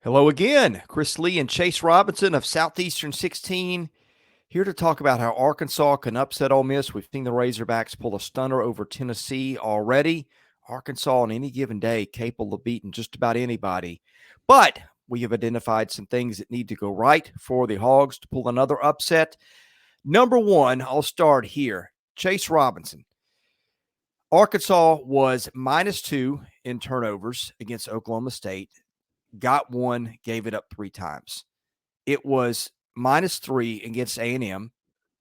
Hello again. Chris Lee and Chase Robinson of Southeastern 16 here to talk about how Arkansas can upset Ole Miss. We've seen the Razorbacks pull a stunner over Tennessee already. Arkansas on any given day capable of beating just about anybody. But we have identified some things that need to go right for the Hogs to pull another upset. Number one, I'll start here. Chase Robinson. Arkansas was -2 in turnovers against Oklahoma State. Got one, gave it up 3 times. It was -3 against A&M,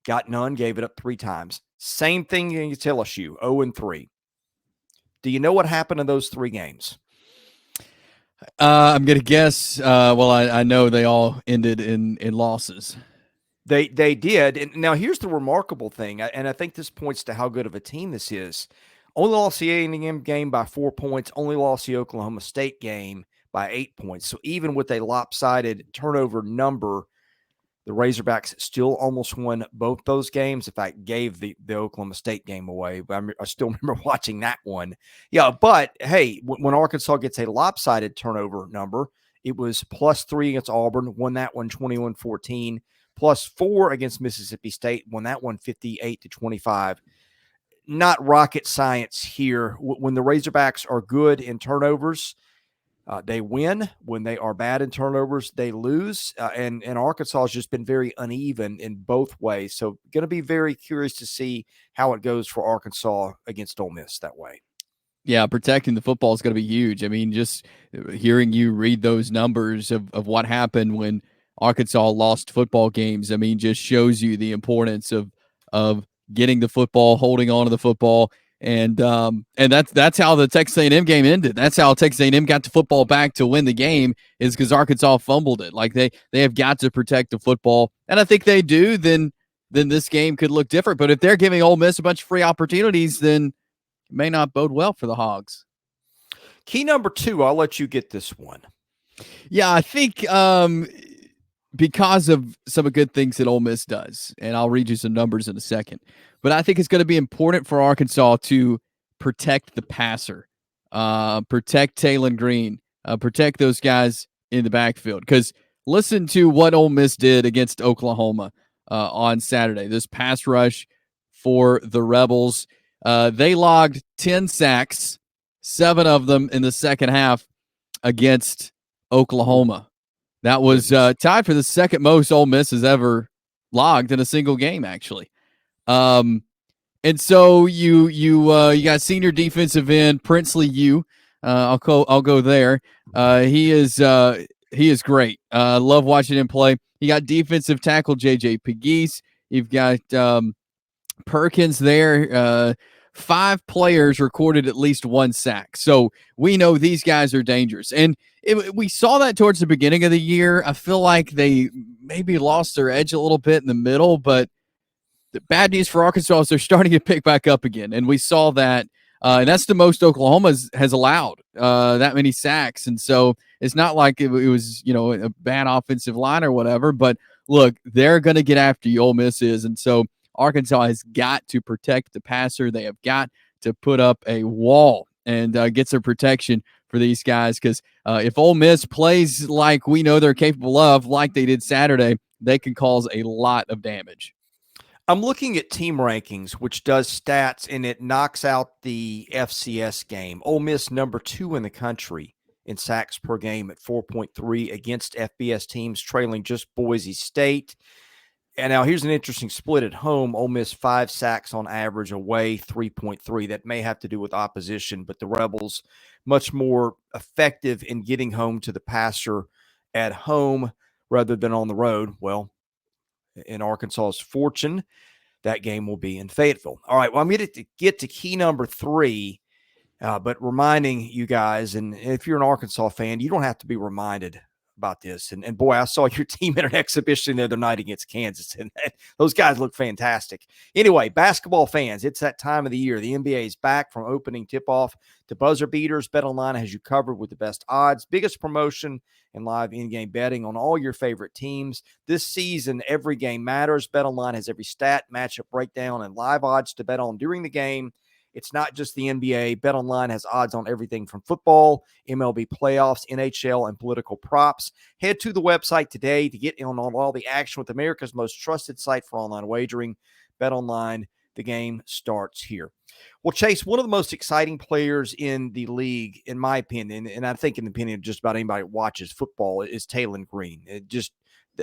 got none, gave it up 3 times. Same thing against LSU, 0-3. Do you know what happened in those 3 games? I'm going to guess, I know they all ended in losses. They did. And now here's the remarkable thing, and I think this points to how good of a team this is. Only lost the A&M game by 4 points, only lost the Oklahoma State game by 8 points. So even with a lopsided turnover number, the Razorbacks still almost won both those games. In fact, gave the Oklahoma State game away. But I still remember watching that one. Yeah, but hey, when Arkansas gets a lopsided turnover number, it was +3 against Auburn, won that one 21-14, +4 against Mississippi State, won that one 58-25. Not rocket science here. When the Razorbacks are good in turnovers, they win. When they are bad in turnovers, they lose. And Arkansas has just been very uneven in both ways. So going to be very curious to see how it goes for Arkansas against Ole Miss that way. Yeah, protecting the football is going to be huge. I mean, just hearing you read those numbers of what happened when Arkansas lost football games, I mean, just shows you the importance of getting the football, holding on to the football. And that's how the Texas A&M game ended. That's how Texas A&M got the football back to win the game, is because Arkansas fumbled it. Like they have got to protect the football, and I think they do. Then this game could look different. But if they're giving Ole Miss a bunch of free opportunities, then it may not bode well for the Hogs. Key number 2, I'll let you get this one. Yeah, I think because of some of the good things that Ole Miss does, and I'll read you some numbers in a second, but I think it's going to be important for Arkansas to protect the passer, protect Taylen Green, protect those guys in the backfield. Because listen to what Ole Miss did against Oklahoma on Saturday. This pass rush for the Rebels, they logged 10 sacks, 7 of them in the second half against Oklahoma. That was tied for the second most Ole Miss has ever logged in a single game, actually. And so you got senior defensive end Princely U. I'll go there. He is great. Love watching him play. You got defensive tackle JJ Pegues. You've got Perkins there. 5 players recorded at least 1 sack. So we know these guys are dangerous. And we saw that towards the beginning of the year. I feel like they maybe lost their edge a little bit in the middle, but the bad news for Arkansas is they're starting to pick back up again. And we saw that. And that's the most Oklahoma has allowed, that many sacks. And so it's not like it was, a bad offensive line or whatever. But look, they're going to get after you, Ole Miss is. And so Arkansas has got to protect the passer. They have got to put up a wall and get some protection for these guys, because if Ole Miss plays like we know they're capable of, like they did Saturday, they can cause a lot of damage. I'm looking at team rankings, which does stats, and it knocks out the FCS game. Ole Miss number 2 in the country in sacks per game at 4.3 against FBS teams, trailing just Boise State. And now here's an interesting split at home. Ole Miss 5 sacks on average, away 3.3. That may have to do with opposition, but the Rebels much more effective in getting home to the passer at home rather than on the road. Well, in Arkansas's fortune, that game will be in Fayetteville. All right, well, I'm going to get to key number 3, but reminding you guys, and if you're an Arkansas fan, you don't have to be reminded about this. And boy, I saw your team in an exhibition the other night against Kansas, and those guys look fantastic. Anyway, basketball fans, it's that time of the year. The NBA is back from opening tip-off to buzzer beaters. BetOnline has you covered with the best odds, biggest promotion, and live in-game betting on all your favorite teams. This season, every game matters. BetOnline has every stat, matchup breakdown, and live odds to bet on during the game It's not just the NBA. BetOnline has odds on everything from football, MLB playoffs, NHL, and political props. Head to the website today to get in on all the action with America's most trusted site for online wagering. BetOnline, the game starts here. Well, Chase, one of the most exciting players in the league, in my opinion, and I think in the opinion of just about anybody who watches football, is Taylen Green.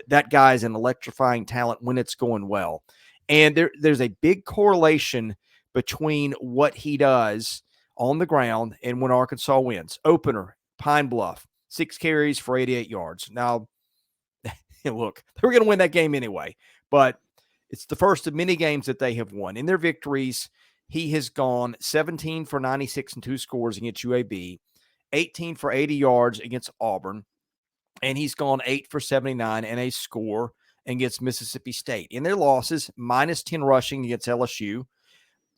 That guy is an electrifying talent when it's going well. And there's a big correlation between what he does on the ground and when Arkansas wins. Opener, Pine Bluff, 6 carries for 88 yards. Now, look, they were going to win that game anyway, but it's the first of many games that they have won. In their victories, he has gone 17 for 96 and 2 scores against UAB, 18 for 80 yards against Auburn, and he's gone 8 for 79 and a score against Mississippi State. In their losses, minus 10 rushing against LSU,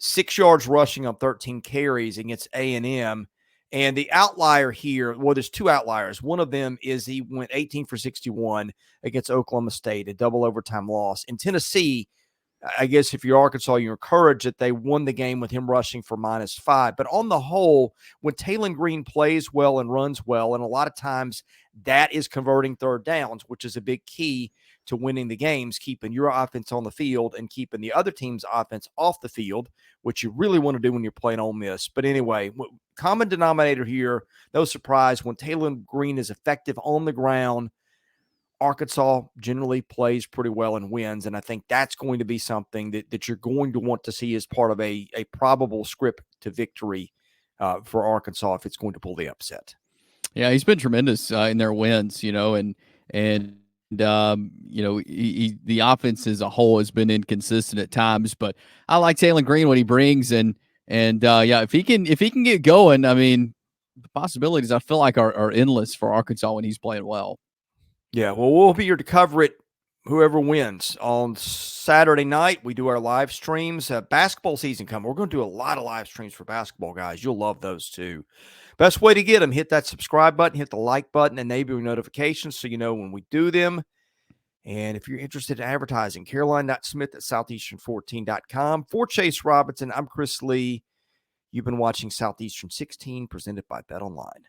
6 yards rushing on 13 carries against A&M. And the outlier here, well, there's 2 outliers. One of them is he went 18 for 61 against Oklahoma State, a double overtime loss. In Tennessee, I guess if you're Arkansas, you're encouraged that they won the game with him rushing for -5. But on the whole, when Taylen Green plays well and runs well, and a lot of times that is converting third downs, which is a big key to winning the games, keeping your offense on the field and keeping the other team's offense off the field, which you really want to do when you're playing Ole Miss. But anyway, common denominator here, no surprise, when Taylen Green is effective on the ground, Arkansas generally plays pretty well and wins, and I think that's going to be something that you're going to want to see as part of a probable script to victory for Arkansas if it's going to pull the upset. Yeah, he's been tremendous in their wins, and the offense as a whole has been inconsistent at times, but I like Taylen Green, what he brings, and if he can get going, I mean, the possibilities I feel like are endless for Arkansas when he's playing well. Yeah, well, we'll be here to cover it, whoever wins. On Saturday night, we do our live streams. Basketball season coming. We're going to do a lot of live streams for basketball, guys. You'll love those too. Best way to get them, hit that subscribe button, hit the like button, enable your notifications so you know when we do them. And if you're interested in advertising, caroline.smith at southeastern14.com. For Chase Robinson, I'm Chris Lee. You've been watching Southeastern 16, presented by BetOnline.